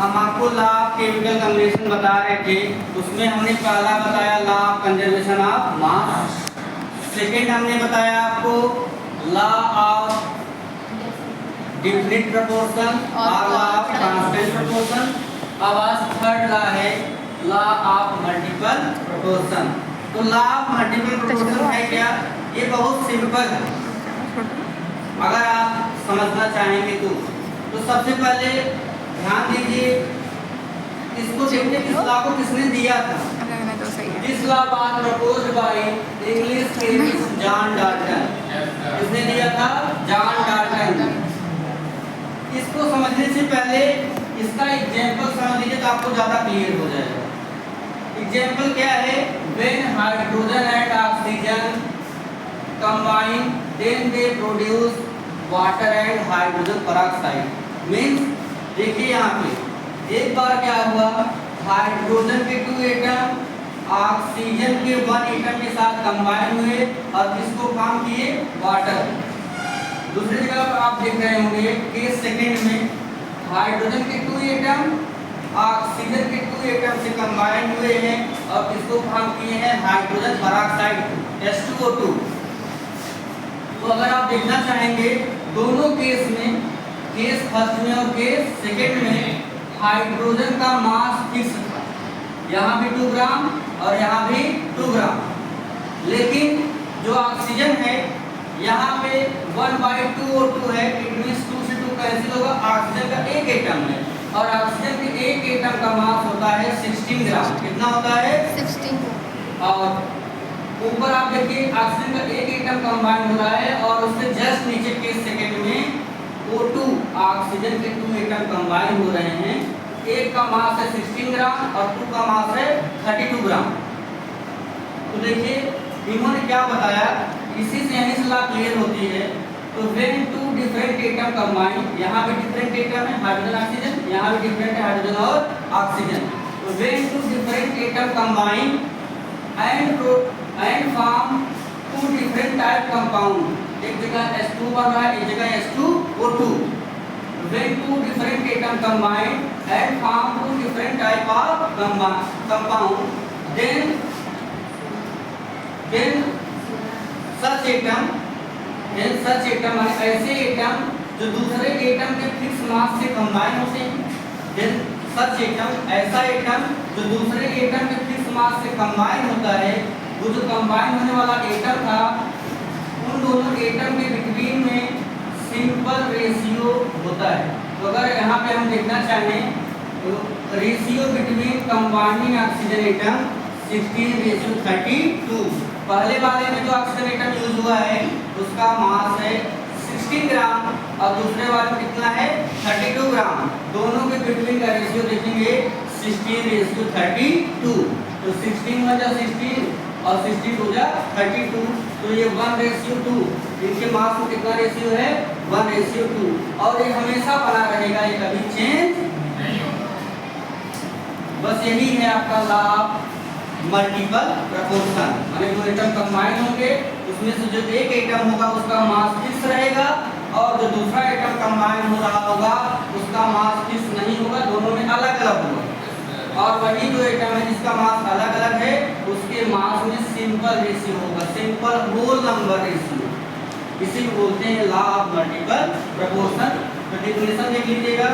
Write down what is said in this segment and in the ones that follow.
हम आपको law of chemical combination बता रहे थे, उसमें हमने पहला बताया law of conservation of mass, second हमने बताया आपको लॉ ऑफ डिफिनिट प्रोपोर्शन और लॉ ऑफ कांस्टेंट प्रोपोर्शन। अब आज थर्ड लॉ है लॉ ऑफ मल्टीपल प्रोपोर्शन। तो लॉ ऑफ मल्टीपल प्रोपोर्शन है क्या? ये बहुत सिंपल है, अगर आप समझना चाहेंगे तो सबसे पहले ध्यान दीजिए, इसको देखते किस लॉ को किसने दिया था। This law was proposed by English chemist John Dalton. किसने दिया था? John Dalton. इसको समझने से पहले इसका एग्जांपल समझ लीजिए तो आपको ज्यादा क्लियर हो जाएगा। एग्जांपल क्या है? When hydrogen and oxygen combine then they produce water and hydrogen peroxide. Means देखिए यहाँ पे एक बार क्या हुआ, हाइड्रोजन के 2 एटम ऑक्सीजन के 1 एटम के साथ कंबाइन हुए और किसको फॉर्म किए? वाटर। दूसरी जगह आप देख रहे होंगे केस सेकंड में हाइड्रोजन के 2 एटम ऑक्सीजन के 2 एटम से कंबाइन हुए हैं और किसको फॉर्म किए हैं? Hydrogen peroxide H2O2। तो अगर आप देखना चाहेंगे दोनों केस में, केस फर्स्ट में और केस सेकंड में हाइड्रोजन का मास फिक्स था, यहाँ भी 2 ग्राम और यहाँ भी 2 ग्राम। लेकिन जो ऑक्सीजन है यहाँ पे 1/2 O2 है, इट मींस 2 से 2 कैंसिल होगा, ऑक्सीजन का 1 एटम है और ऑक्सीजन के 1 एटम का मास होता है 16 ग्राम। कितना होता है? 16। और ऊपर आप देखिए ऑक्सीजन का 1 एटम कंबाइन हो रहा है और उससे जस्ट नीचे के सेकंड में O2 ऑक्सीजन के 2 एटम कंबाइन हो रहे हैं। एक का मास है 16 ग्राम और 2 का मास है 32 ग्राम। तो देखिए इन्होंने क्या बताया, इसी से यही से लॉ क्लियर होती है। तो व्हेन 2 डिफरेंट एटम कंबाइन, यहाँ भी डिफरेंट एटम है हाइड्रोजन ऑक्सीजन, यहाँ भी डिफरेंट है हाइड्रोजन और ऑक्सीजन। तो when 2 different atom combine and form 2 different type compound, एक जगह H2 बन रहा है, एक जगह H2O2। When 2 different atom combine and form 2 different type of compound, then such atom ऐसे एटम जो दूसरे एटम के फिक्स मास से कंबाइन होते हैं, then such atom ऐसा एटम जो दूसरे एटम के फिक्स मास से कंबाइन होता है, वो जो कंबाइन होने वाला एटम था उन दोनों एटम के बिटवीन में सिंपल रेशियो होता है। तो अगर यहाँ पे हम देखना चाहें तो ratio between combining oxygen atom 16:32। पहले वाले में जो ऑक्सीजन एटम यूज हुआ है उसका मास है 16 ग्राम और दूसरे वाले में कितना है? 32 ग्राम। दोनों के बिटवीन का रेशियो देखेंगे 16:32। तो 16 में 16 और 62 जा 32, तो ये 1:2। इनके मास में कितना रेशियो है? 1:2। और ये हमेशा बना रहेगा, ये कभी चेंज नहीं होगा। बस यही है आपका लॉ ऑफ मल्टीपल प्रोपोर्शन। माने 2 एटम कंबाइन होंगे, उसमें से जो एक एटम होगा उसका मास फिक्स रहेगा और जो दूसरा एटम कंबाइन हो रहा होगा उसका मास फिक्स नहीं होगा, दोनों में अलग अलग होगा। और वही जो एटम है जिसका मास अलग अलग है उसके मास में सिंपल रेशियो होगा, सिंपल होल नंबर रेशियो। इसी को बोलते हैं लॉ ऑफ मल्टीपल प्रोपोर्शन। तो डेफिनेशन देख लीजिएगा,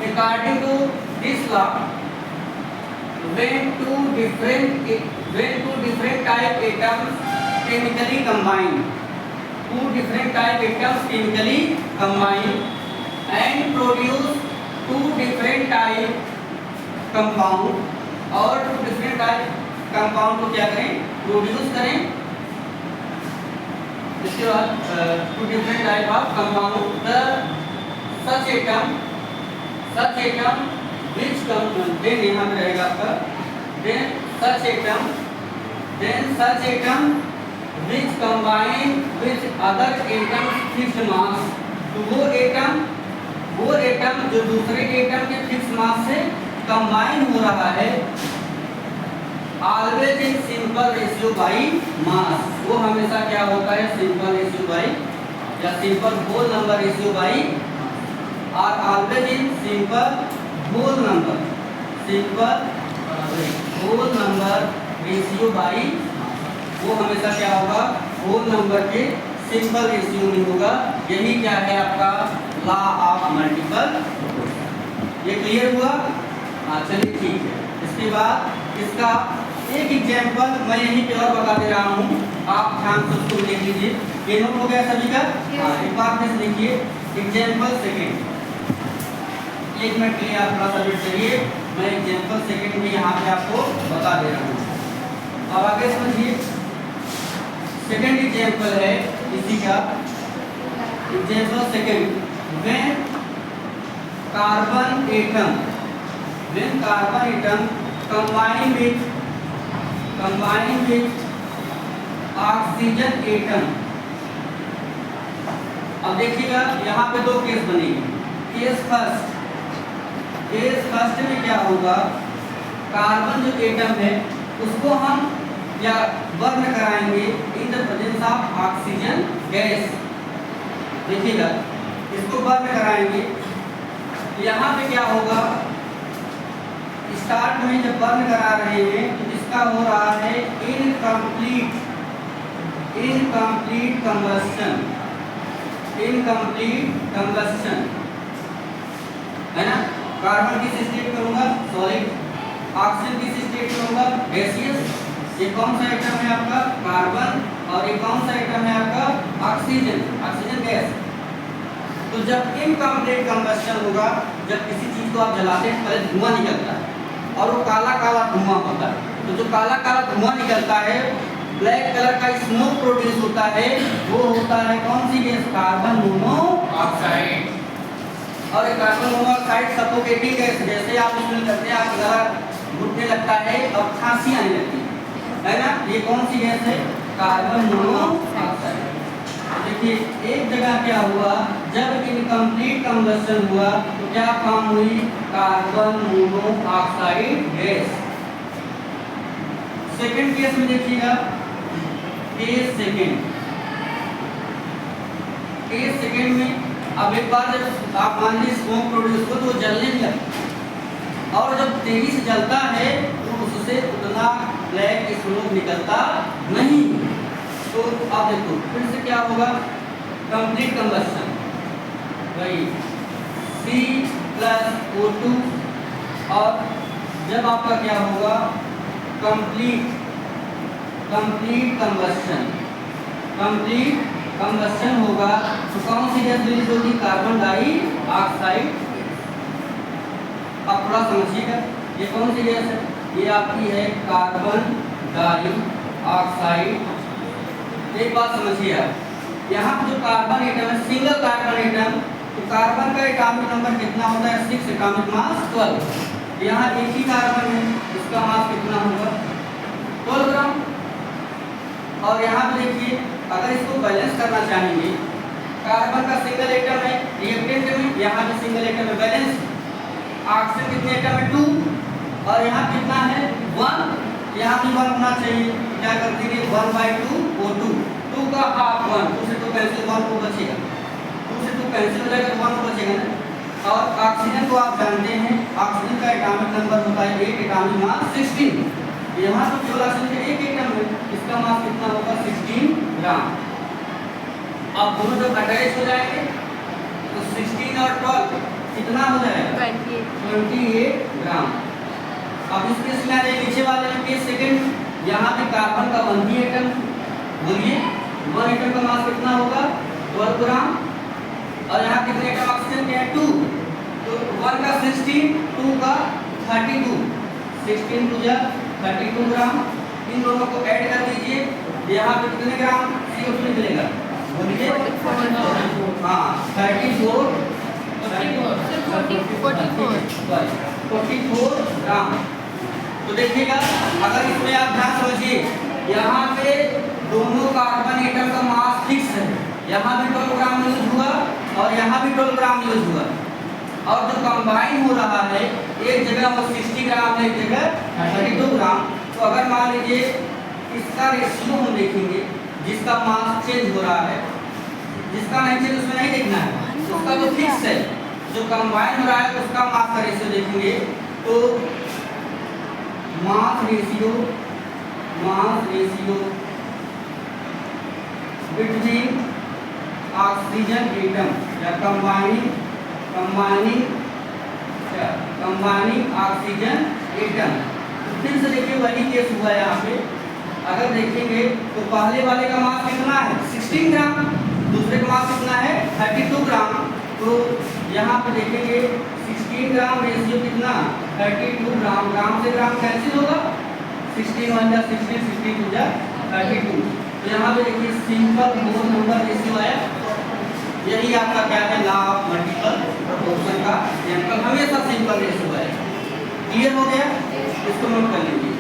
according to this law when two different type atoms chemically combine, and produce 2 different type compound, और 2 different type compound को क्या करें? प्रोड्यूस करें। इसके बाद 2 different type of compound, the such atom which then यहाँ पे रहेगा आपका then such atom which combine with other atoms fixed mass। तो वो एटम जो दूसरे एटम के फिक्स मास से कंबाइन हो रहा है always in simple ratio by mass, वो हमेशा क्या होता है? सिंपल रेशियो बाई या simple whole number ratio by, और always in simple whole number, simple whole number ratio by, वो हमेशा क्या होगा, होल नंबर के सिंपल रेशियो में होगा। यही क्या है आपका लॉ ऑफ मल्टीपल। ये क्लियर हुआ? हाँ चलिए ठीक है। इसके बाद इसका एक एग्जाम्पल मैं यहीं पे और बता दे रहा हूँ, आप ध्यान से उसको देख लीजिए। ये नोट हो गया सभी का? हाँ एक बार फिर लिखिए एग्जाम्पल सेकेंड। एक मिनट के लिए आप थोड़ा सा वेट करिए, मैं एग्जाम्पल सेकेंड में यहाँ पे आपको बता दे रहा हूँ। अब आगे समझिए, सेकेंड एग्जाम्पल है इसी का। Example second, when carbon atom combine with oxygen atom. अब देखिएगा यहाँ पे दो केस बनेगी। केस फर्स्ट में क्या होगा, कार्बन जो एटम है उसको हम या बर्न कराएंगे in the presence of oxygen gas. देखिएगा इसको बर्न कराएंगे, यहाँ पे क्या होगा, स्टार्ट में जब बर्न करा रहे हैं तो इसका हो रहा है इनकम्प्लीट कंबस्शन, है ना। कार्बन किस स्टेट में होगा, सॉलिड। ऑक्सीजन किस स्टेट में होगा, गैसियस। ये कौन सा एटम है आपका, कार्बन, और ये कौन सा एटम है आपका, ऑक्सीजन गैस। तो जब इनकम्प्लीट कंबस्शन होगा, जब किसी चीज को आप जलाते हैं पहले धुआं निकलता है और वो काला काला धुआं होता है। तो जो काला काला धुआं निकलता है, ब्लैक कलर का स्मोक प्रोड्यूस होता है, वो होता है कौन सी गैस, कार्बन मोनोऑक्साइड। और ये कार्बन मोनोऑक्साइड सफोकेटिंग गैस, जैसे आप इसमें करते हैं, आप गला घुटने लगता है और खांसी आने लगती है ना। ये कौन सी गैस है, कार्बन मोनोऑक्साइड। देखिए एक जगह क्या हुआ, जब इनकम्प्लीट कंबस्शन हुआ तो क्या फॉर्म हुई, carbon monoxide gas. Second case में देखिएगा, केस सेकंड में अब एक बार जब आप मान लीजिए स्मोक प्रोड्यूस हो तो जलने लगता, और जब तेजी से जलता है तो उससे उतना ब्लैक स्मोक निकलता नहीं। तो आप देखो फिर से क्या होगा, कंप्लीट कंबस्शन, वही C+O2, और जब आपका क्या होगा, कंप्लीट कंबस्शन होगा तो कौन सी गैस रिलीज होगी, कार्बन डाइऑक्साइड। अब थोड़ा समझिएगा, ये कौन सी गैस है, ये आपकी है कार्बन डाइऑक्साइड। एक बात समझिए आप, यहाँ पे जो कार्बन एटम है, सिंगल कार्बन एटम, तो कार्बन का एटॉमिक नंबर कितना होता है, 6, एटॉमिक मास 12। यहाँ एक ही कार्बन है, इसका मास कितना होगा, 12 ग्राम। और यहाँ पे देखिए अगर इसको बैलेंस करना चाहेंगे, कार्बन का सिंगल एटम है रिएक्टेंट में, यहाँ पे सिंगल एटम है बैलेंस। ऑक्सीजन कितने एटम है, 2, और यहाँ कितना है 1, यहाँ भी 1 होना चाहिए। क्या कर देंगे, 1/2 O2, 2 का हाफ 1, 2 से 2 कैंसिल, 1 को बचेगा, 2 से 2 कैंसिल हो जाएगा, 1 को बचेगा ना। और ऑक्सीजन को आप जानते हैं, ऑक्सीजन का एटॉमिक नंबर होता है 8, एटॉमिक मास 16। यहाँ तो केवल ऑक्सीजन का एक एटम है, इसका मास कितना होगा, 16 ग्राम। अब दोनों जब अटैच हो जाएंगे तो 16 और 12 कितना हो जाएगा, 28 ग्राम। अब इस केस में आ जाए नीचे वाले में, केस सेकंड, यहाँ पे कार्बन का 1 ही एटम, बोलिए 1 एटम का मास कितना होगा, 12 ग्राम। और यहाँ कितने एटम ऑक्सीजन के हैं, 2, तो 1 का 16, 2 का 32, 16 2 जा 32 ग्राम। इन दोनों को ऐड कर दीजिए, यहाँ पे कितने ग्राम CO2 निकलेगा, बोलिए, हाँ 44 ग्राम। तो देखिएगा अगर इसमें आप ध्यान समझिए, यहाँ पे दोनों कार्बन एटम का मास फिक्स है, यहाँ भी 12 ग्राम यूज हुआ और यहाँ भी 12 ग्राम यूज हुआ, और जो कंबाइन हो रहा है एक जगह वो 60 ग्राम है, एक जगह 32 ग्राम। तो अगर मान लीजिए इसका रेशियो हम देखेंगे, जिसका मास चेंज हो रहा है, जिसका नहीं चेंज उसमें नहीं देखना है, उसका जो फिक्स है, जो कंबाइन हो रहा है उसका मास का रेशियो देखेंगे। रेशियो बिटवीन ऑक्सीजन एटम या कंबाइनिंग ऑक्सीजन एटम। फिर से देखिए वही केस हुआ यहाँ पे। अगर देखेंगे तो पहले वाले का मास कितना है 16 ग्राम, दूसरे का मास कितना है 32 ग्राम। तो यहाँ पे देखेंगे 16 ग्राम रेशियो कितना 32 ग्राम, ग्राम से ग्राम कैंसिल होगा, 16 1 जा 16, 16 2 जा 32। तो यहाँ पे देखिए सिंपल मोल नंबर रेशियो आया। यही आपका क्या है लॉ ऑफ मल्टीपल प्रोपोर्शन का एग्जांपल, हमेशा सिंपल रेशियो है। क्लियर हो गया, इसको नोट कर लीजिए।